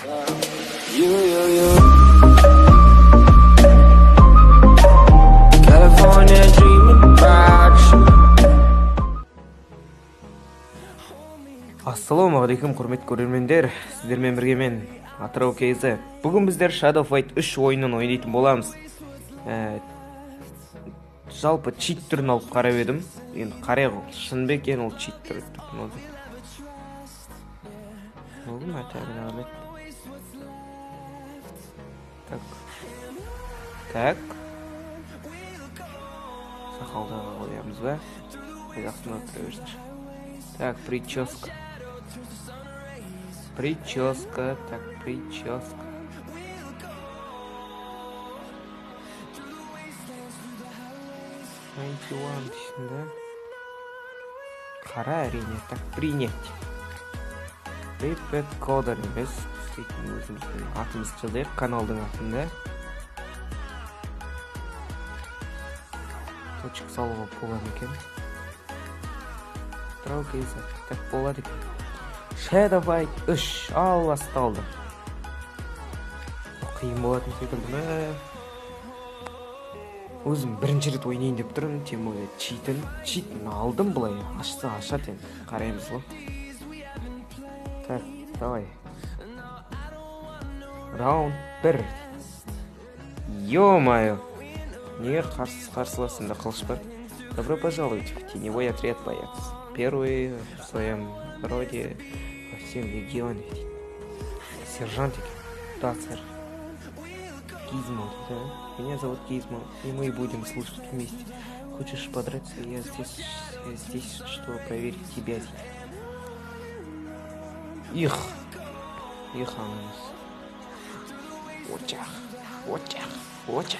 You. California dreaming about you. Ассалаумағалейкум, құрметті көрермендер, сіздермен бірге мен Атырау Кейзі. Бүгін біздер Shadow Fight 3 ойынын ойнайтын боламыз. Жалпы чит түрін алып қарап едім. Енді қарай ғой, шын бе екен ол чит түрі. Оғым әтәбін ағылет. Так. Сақалдағы қоямыз ба? Қайдақсына отыра берсінші. Так, прическа. Так, прическа. Дейсің, да? Қара әрине, так, принять. Репет кодер емес. Сөйтін өзіміздің атымызды жазайық, каналдың атында. Точек салуға болады екен. Атырау Кейзі, так болады екен. Shadow Fight 3 ал басталды. Қиын болатын секілді ме? Өзім бірінші рет ойнайын деп тұрмын, тем более читін алдым былай, ашса ашат енді, қараймыз ғой. Так, давай. Раунд 1. Ё-моё! Неге қарсыласында қылыш бар? Добро пожаловать в теневой отряд, боец. Первый в своем роде во всем регионе. Сержант, да, сэр. Гизмо, да? Меня зовут Гизмо, и мы будем слушать вместе. Хочешь подраться? Я здесь, чтобы проверить тебя. Их ананас. Очах. Вообще.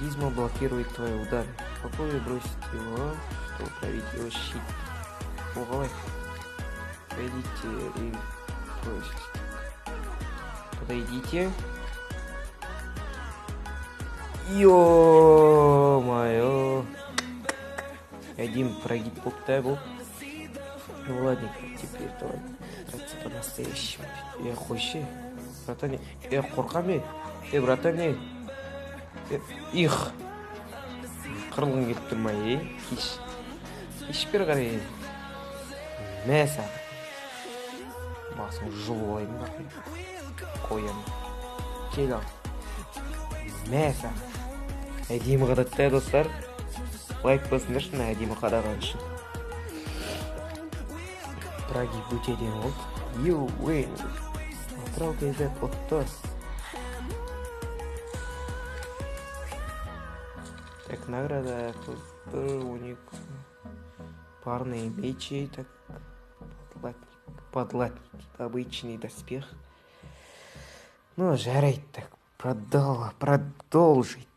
Гизмо блокирует твои удары. Попробуй бросить его, чтобы пробить его щит. Уголовай. Пойдите и бросить. Подойдите. Ё-моё. Один прогиб был. Ну ладненько, теперь давай драться по-настоящему. Хочешь? Братан, қорқам братан, их. Қырылғың кетіп тұрмай, кеш бері қарай. Мәсі. Басың жұлып алайын ба? Қоямын. Кел ал. Мәсі. Әдемі қадаттай, достар. Лайк басыңдар шын әдемі қадаған үшін. Прогиб өтеден ол. Атырау Кейзі отты. Так, награда уник. Парные мечи, так, подлатник, обычный доспех. Ну, жарайды, так, продолжить.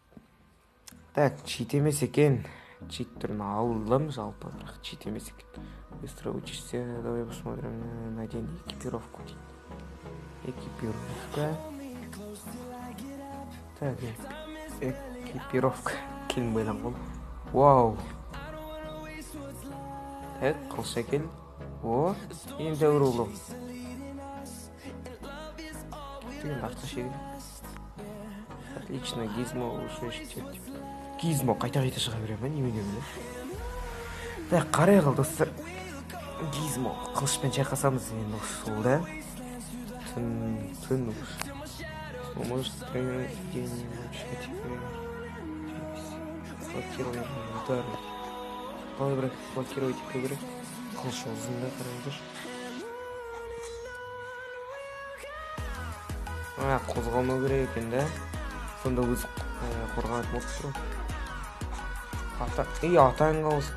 Так, чит емес екен. Чит түрін алдым, жалпы, бірақ чит емес екен. Быстро учишься, давай посмотрим, надень экипировку. Экипировка. Так, экипировка. Келін байлан қол. Вау. Так, қылша кел. О, енді ұрылым. Деген артқа шегіл. Отлично, Гизмо уже жетеді. Гизмо қайта шыға бере ма, немене біле? Так, қарай қыл, достар. Гизмо қылышпен шайқасамыз енді сол да. Түн уж. Может, тренировать где-нибудь. Блокируем удары. Қалай бірақ блокировать ету керек. Қылыш ұзында қараңыздар. Қозғалмау керек екен да. Сонда өзі қорғанып болып тұр. Атаң қалыз.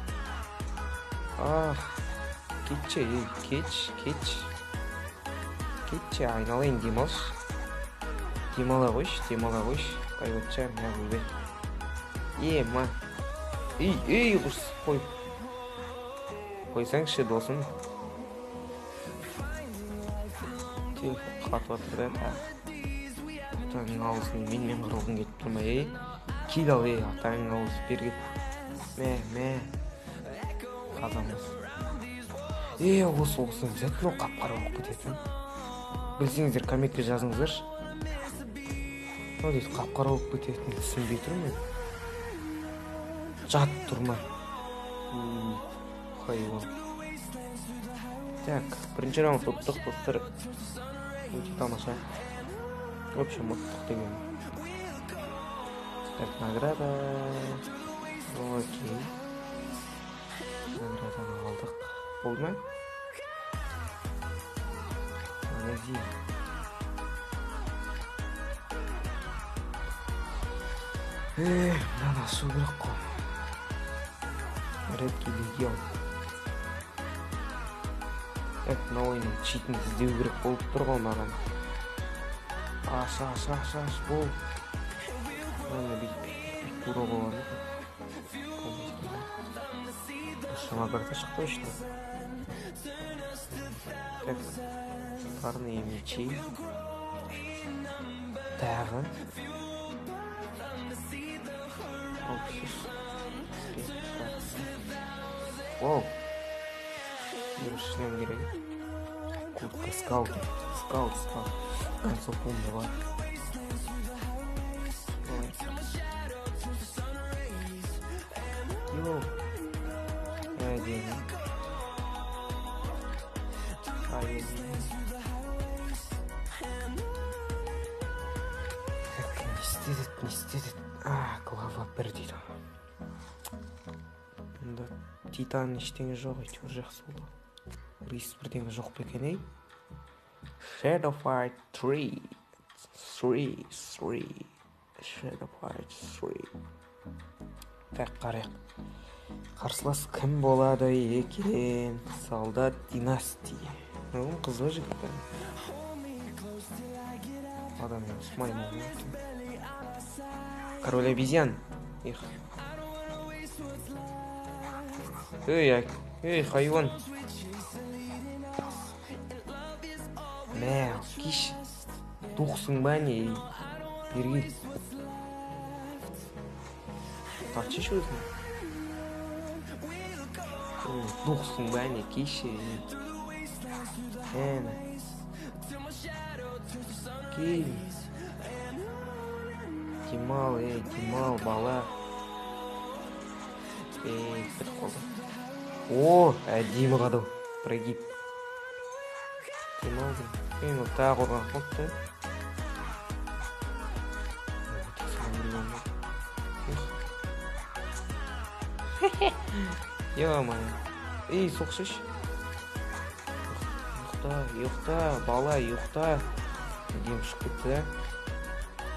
Кетші, айналайын демалш. Демала қойш. Қайғытша, мә бөлбе. Ма. Құс, қой. Қойсаңшы, досым. Телефон қатып атыр да. Атаң алысын, мен қырылғын кетіп тұрмай. кил ал, атаң ауыз бері кет. Мә. Қазамыз. Осы обязательно қап-қара болып кететін. Білсеңіздер комментке жазыңыздаршы. Дейді қап-қара болып кететін түсінбей тұрмын. Жат тұрма. Хайуан. Так, бірінші раунд ұттық достар. Өте тамаша. В общем, ұттық деген. Так, награда. Окей. Награданы алдық. Болды ма? Магазин. Мынаны ашу керек қой. Редкий легион. Мына ойынның читін іздеу керек болып тұр ғой маған. Аш, бол. Мына бүйтіп тура болады. Шама карта шықты ішті. Так, парные мечи. Тағы. Воу. Шлем керек. Куртка скаут. Концов помню. Йоу. Один. Не істедік. Глава бір дейді. Мұнда титан ештеңе жоқ, әйтеуір жақсы болды. Рейс бірдеңе жоқ па екен, ей? Shadow Fight 3. Shadow Fight 3. Так, қарайық. Қарсылас кім болады екен? Солдат династия. Қызы жігіт пен. Адам емес, маймыл. Король обезьян. Эй, хайуан. Мә, киш. Тухсың ба не? Бергел. Тартшыш өзің. Тухсың ба не? Киш. Кел. Тимал, бала. Бір қолды. Әдемі қадым. Прогиб. Тимал. Тағы қорған қылықты. Ё-моё. Соқшыш. Ұйықта, бала, ұйықта. Дем шықпетті.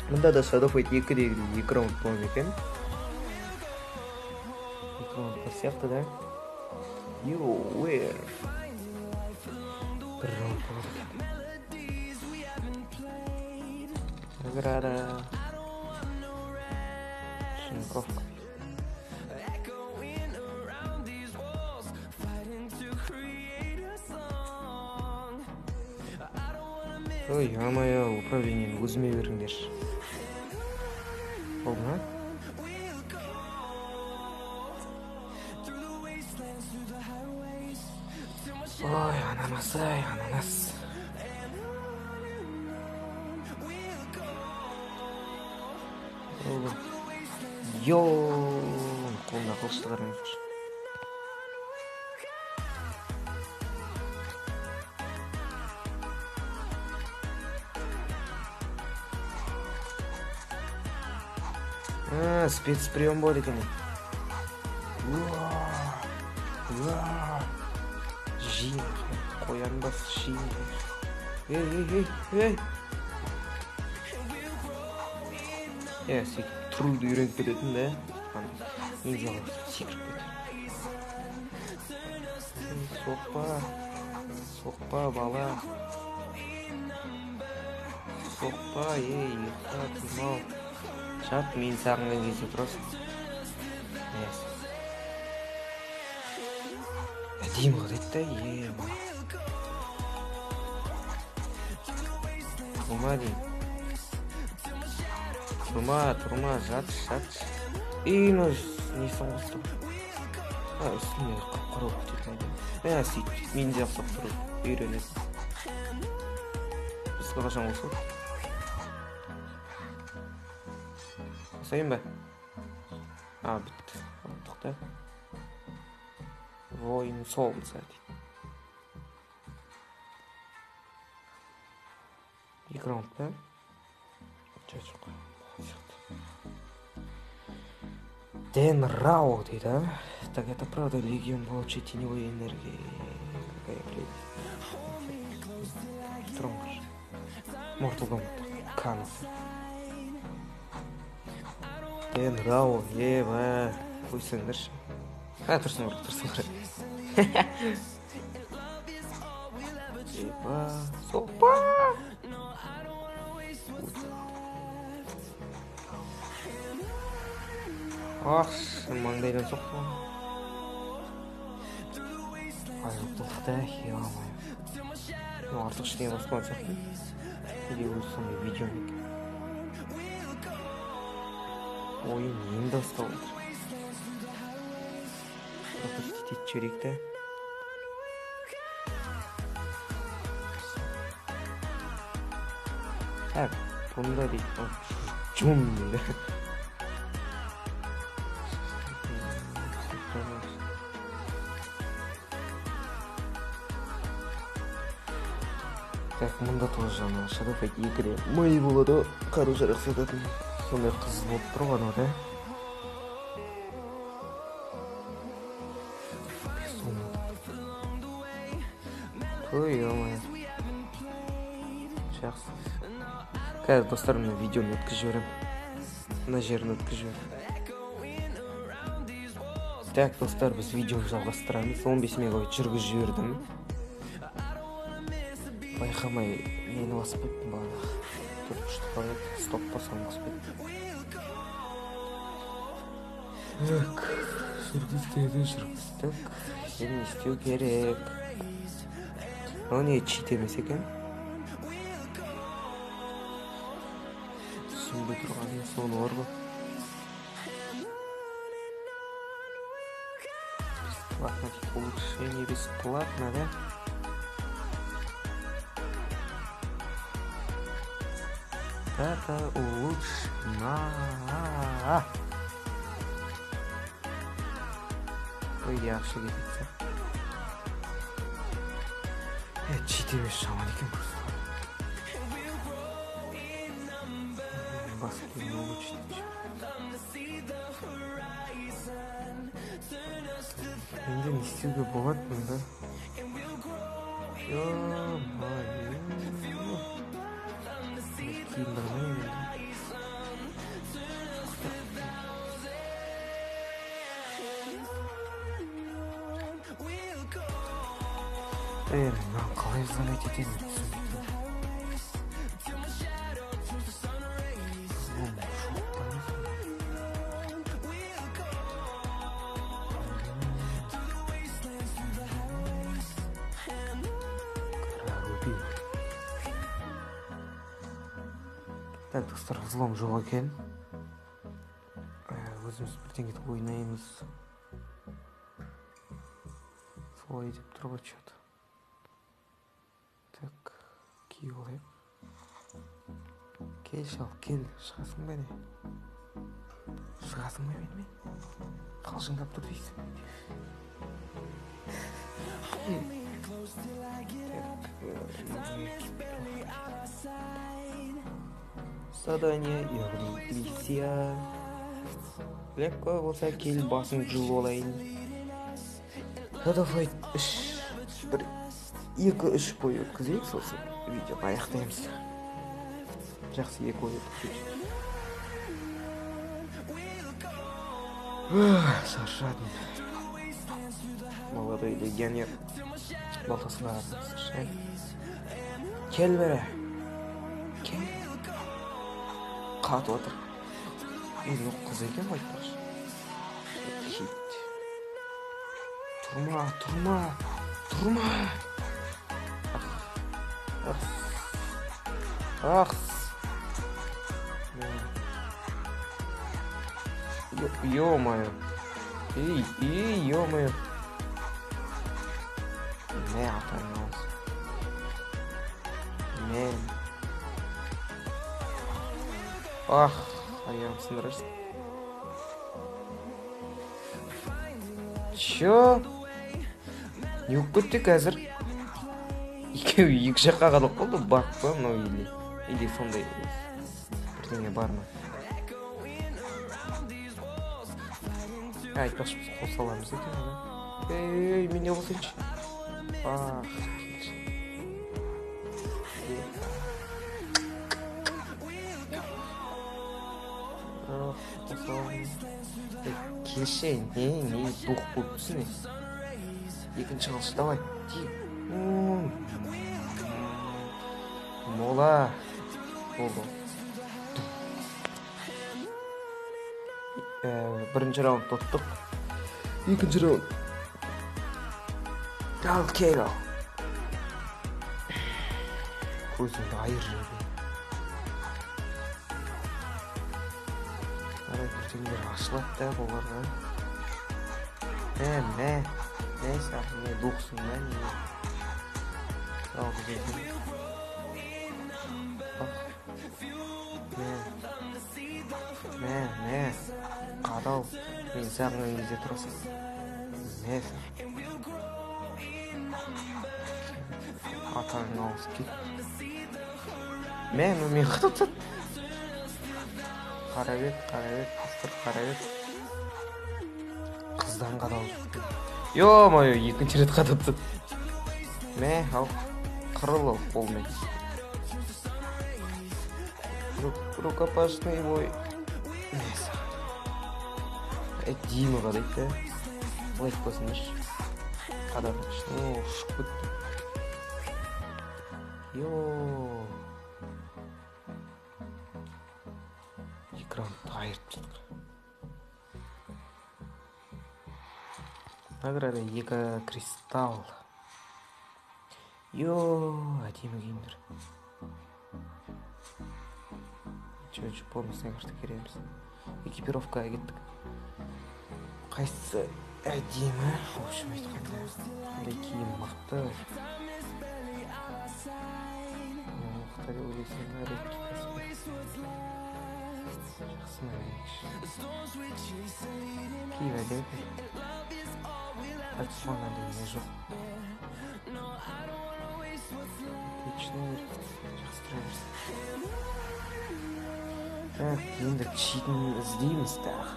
Мұнда да Shadow Fight 2-дегі 2 раунд болған екен. 2 раунд бар сияқты да. Where? 1 раунд болған екен. Награда. Шинковка. Ё-моё, управлениені өзіме беріңдер. Болды ма? Ананас. Қолында қылышты қараңыздар. Спецприем болады екен. Жиын. Қоян бас жиын. Ей. Сөйтіп тұруды үйреніп кететін да. Ең жоғы секіріп кетеді. Соқпа, бала. Соқпа, ұйықта, тимал. Шат, мен сағынған кезде тұрасың. Әдейім қадайды да, Қылма дейін. Тұрма, жатшы. Үйін несін қосты. Үстіне қап-қара болып кететін. Сөйтіп, мен де ақсап тұрып үйренесің. Біз қашан қосылды? Қосайын ба? Бітті. Тоқта. Воин солнца дейді. Екі раунд па? Жоқ. Дэн Рао дейді. Так, это правда, легион получит теневой энергии. Какая прелесть. Тромбаш. Mortal Kombat. Канус. Дэн Рао, еба. Қойсаңдаршы. Тұрсын бар. Еба. Сопа. Маңдайдан соқты. Айыптылықта, ел-алмай. Артық іштене баспаған сияқты. Или өзі сондай видео неке. Ойын енді астау отыр. Пропустить жөректі. Бұнда дейді. Жум дейді. Так, мұнда тоже жаңа Shadow Fight 2-де май болады, қару-жарақ сататын. Сондай қыз болып тұрған о, да? Ой, ел-май. Жақсы. Қазір достарыммен видеоны өткізіп жіберем. Мына жерін өткізіп жіберем. Так, достар, біз видеоны жалғастырамыз. 15 мегабайт жүргізіп жібердім. Байқамай мені басып кеттім бағана. Күшті қойып, стоп басам басып кеттім. Так, жүргіздік. Енді не істеу керек? Ол не чит емес екен? Түсінбей тұрған соны бар ғой. Бесплатно, улучшение бесплатно, да? Это улучшено. Ой, yaxshi ketdi. Чит емес жаман екен просто. Басып не улучшить. Енді не істеуге болады мұнда? Ё-моё. Киімдермен мынау қалай замет етеді түсінбейтін. Так, достар, взлом жоқ екен. Өзіміз бірдеңе ойнаймыз. Солай деп тұр ғой что-то. Так, кей олайық. Кел, шал, кел. Шығасың ба не? Шығасың ба менімен? Қалжыңдап тұр дейсің. Задание, яғни миссия. Легко болса кел, басын жыл олайын. Shadow Fight 2-3 бой өткізейік, сосын видеоны аяқтаймыз. Жақсы 2 бой өткізейік. Шаршадым. Молодой легионер. Балтасын ағырмыз. Кел бәрі. Кел. Қатып отыр. Енді қыз екен ғой айтпақшы. Хит. Тұрма. Ё-моё. Ё-моё. Не атаңыз. Мен. Ах, аяғым сындырырсың. Чё? Не болып кетті қазір? Екеуі екі жаққа қалып қалды, бақ па мынау или сондай бірдеңе бар ма? Айтпақшы біз қосаламыз екен ғой. Ей, мен не болсайыншы? Ах, келші, не дух болып түсін. Екінші қалшы, давай, тиіп. Мола. Болды. Бірінші раунд тоттық. Екінші раунд. Ал, кел ал. Көзіңді айыр жүрді. Арай бірдеңдер ашылады да боларға. Мә, сақын, не дұқсын ба, не? Ал, күзетін. Мә, қадау. Мен сағын өңгезе тұрасың. Мә, атағың ауыз кет. Мен қадапсат. Қарабет, қастыр қарабет. Қыздан қадау жүрді. Ё-моё, екінші рет қадапсат. Мә, ал, қырыл қолмен. Рукопашный бой. Дима қадайды да. Лайк қосыңыз. Қадапыш. Шық көтті. Экран тайырып тұтық. Награда 2 кристалл. Әдемі киімдер. Чё, бонусная карта кереміз. Экипировкаға кеттік. Қайсысы әдемі? В общем, айтқанда. Қандай киім мықты. Мықты деп ойлайсың, редкий каспи. Жақсы мәлейікші. Киім әдемі. Атысмағанда не жоқ. Отлично, жақсы тұра берсін. Енді читін іздейміз тағы.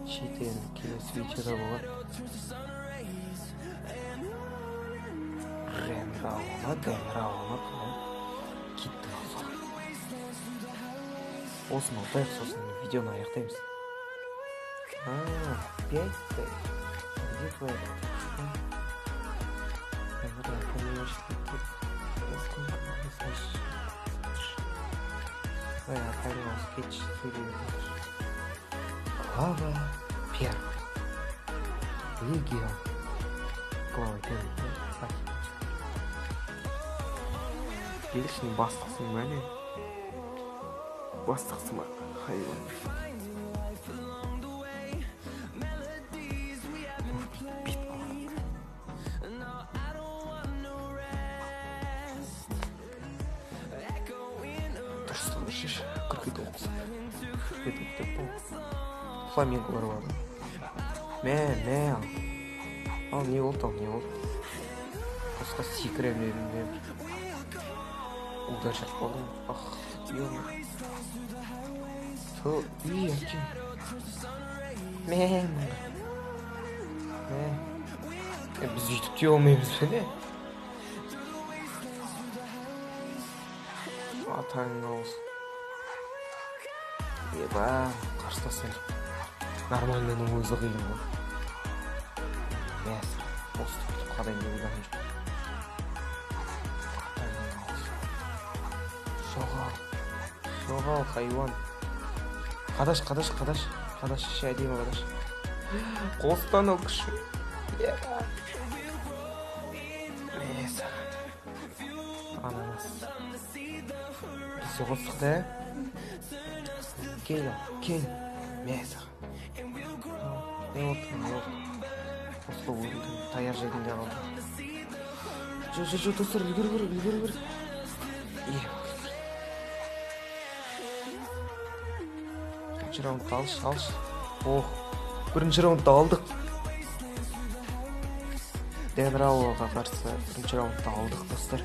Чит енді келесі видеода болады. Рауына кеттім осы. Осыны ұтайық, сосын видеоны аяқтаймыз. 5 тай. Где твоя карточка? Отправил скетч 4. Глава 1. Легион. Глава 1. Елішінің бастықсың ба не? Бастықсың ба? Хайуан. Бит қалады. Дұрыстан шеш. Күркет оқысы. Фламинголар бар. Мә. Ал не болды? Қосқа секіремін. Удар жақ болдым. Ах, ё-мо. Әкем. Мә. Біз үйтіп те олмаймыз бе не? Атаңың ауыз. Еба, қарсыласың. Нормальныйның өзі қиын ғой. Мәсір, осы түптіп қадайын деп ойлаған жоқ. Атаңың ауыз. Жоғал, хайуан. Қадаш, ше әдемі қадаш. Қостан ол күші. Мәсір. Ананас. Біз қостық да? Кел, кел. Мен саған. Не болды, не болды? Осылы өлдім, таяқ жедім де қалды. Жо, достар, үлгері көр. Бірінші раундты алшы. Бірінші раундты алдық. Дэн Раулға қарсы бірінші раундты алдық, достар.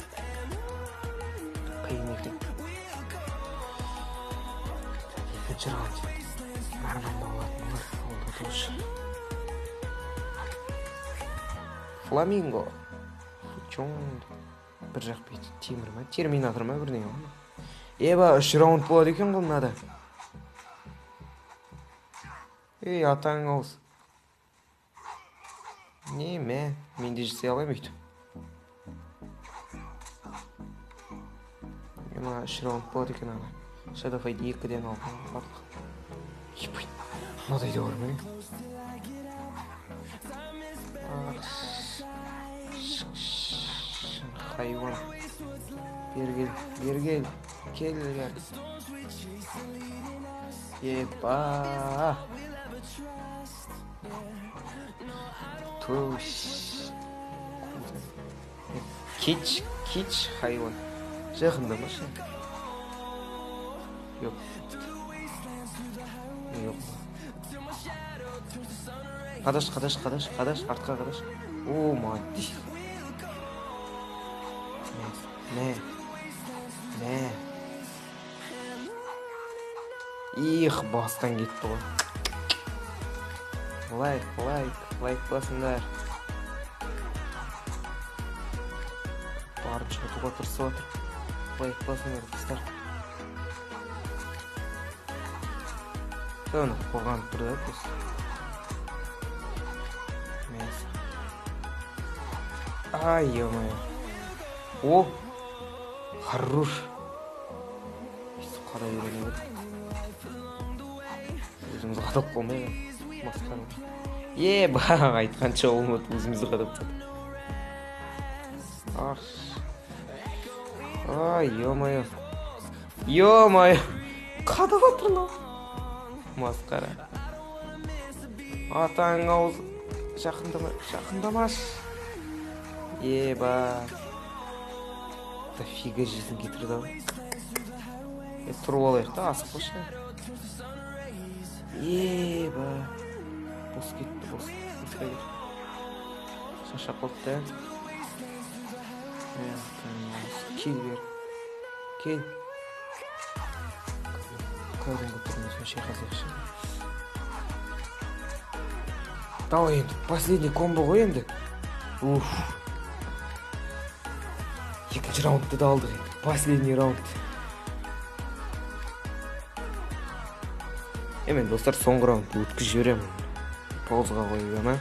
Қиын екен. Екінші раунд. Нормально болатын олар. Олды тұлшы. Фламинго. Чоң. Бір жақ бейті. Темір ма? Терминатор ма? Бірдеңе ма? Еба, 3 раунд болады екен бұл мынада. Ей, атаң ауыз. Неме? Мен де жасай алайым өйтіп. Ема 3 раунд болады екен ана. Shadow Fight 2-ден алған барлық. Ебай, мынадайды көрмей. Хайуан. Бергел. Келгер. Еба. Туш. Кич хайуан. Жақында ма ше? Yok. Қадаш, артқа қадаш. О, мадди. Не. Их, бастан кетті ғой. Лайк басыңдар. Барып шығатуға тырысып отыр. Лайк басыңдар, достар. Оны қоған тұрды көз. Мәз. Ай, ё-моё. О, хорош. Қада үйрене бер. Өзімізді қадап қоймай. Масқара. Еба, айтқанша олмады, өзімізді қадап қойды. Ай, ё-моё. Қадап атырын. Масқара. Атаң ауыз. Жақындамаш. Еба. Дофига жизнь кетірді ау. Тұрып алайық та, асық қошы. Еба. Бос кетті. Шаша қотты. Кел бер. Кел. Кәдімгі тұрмысын шайқазайықшы. Давай енді, последний комбо ғой енді. Екінші раундты да алдық енді. Последний раунд. Мен достар, соңғы раундты өткіз жіберемін. Паузға қойып ема.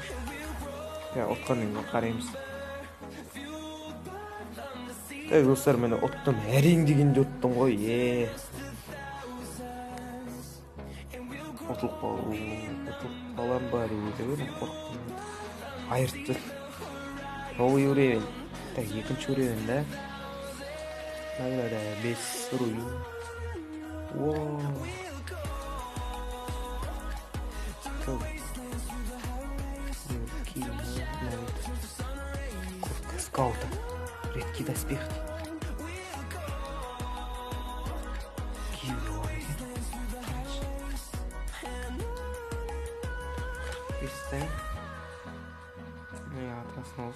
Отқаннан қараймыз. Достар, мені оттым. Әрең дегенде оттым ғой. Ұтылып қалам бар еді. Айыртты. Новый уровень. Так, екінші уровень, да? Награда 5 рубль. Куртка скаута. Редкий доспех.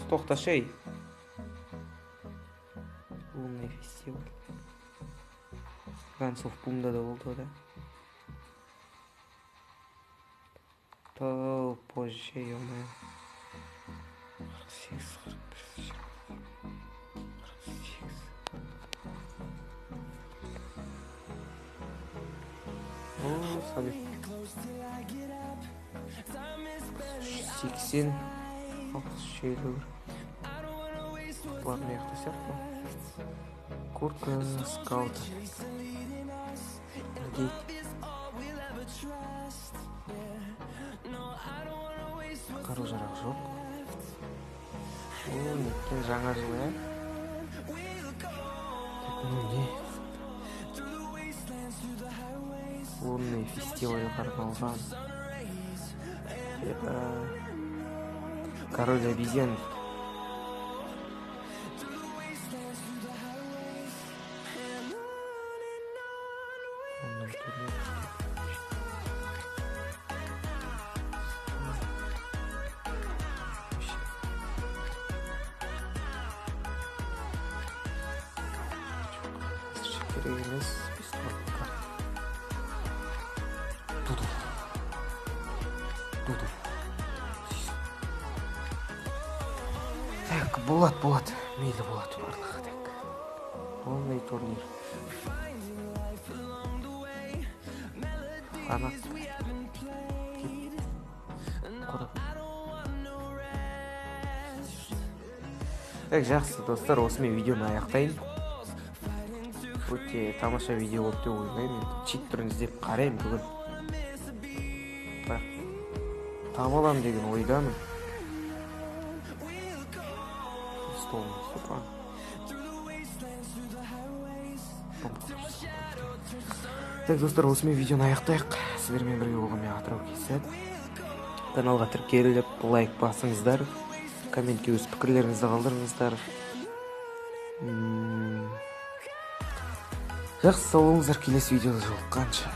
Тоқташы ей. Лунный фестиваль. Guns of Boom'да да болды, да? То позже, ё-моё. 48, 48. О, сәлем. 80. 67 бір. Ладно, яқты сияқты. Куртка скаута. Қару-жарақ жоқ. Неткен жаңа жыл, ә? Не? лунный фестиваль арналган. Это король обезьян. Лунный турнир. Керек емес, бесплатный карта. Дуду. Так, болады. Мейлі болады барлығы. Так. Лунный турнир. Фанат. Так, жақсы достар, осымен видеоны аяқтайын. Өте тамаша видео болды деп ойлаймын. Чит түрін іздеп қараймын бүгін. Таба аламын деген ойдамын. Так, достар, осымен видеоны аяқтайық. Сіздермен бірге болғанмен атырау кесет. Каналға тіркеліп, лайк басыңыздар. Комментке өз пікірлеріңізді қалдырыңыздар. Жақсы, сау болыңыздар, келесі видеода жолыққанша.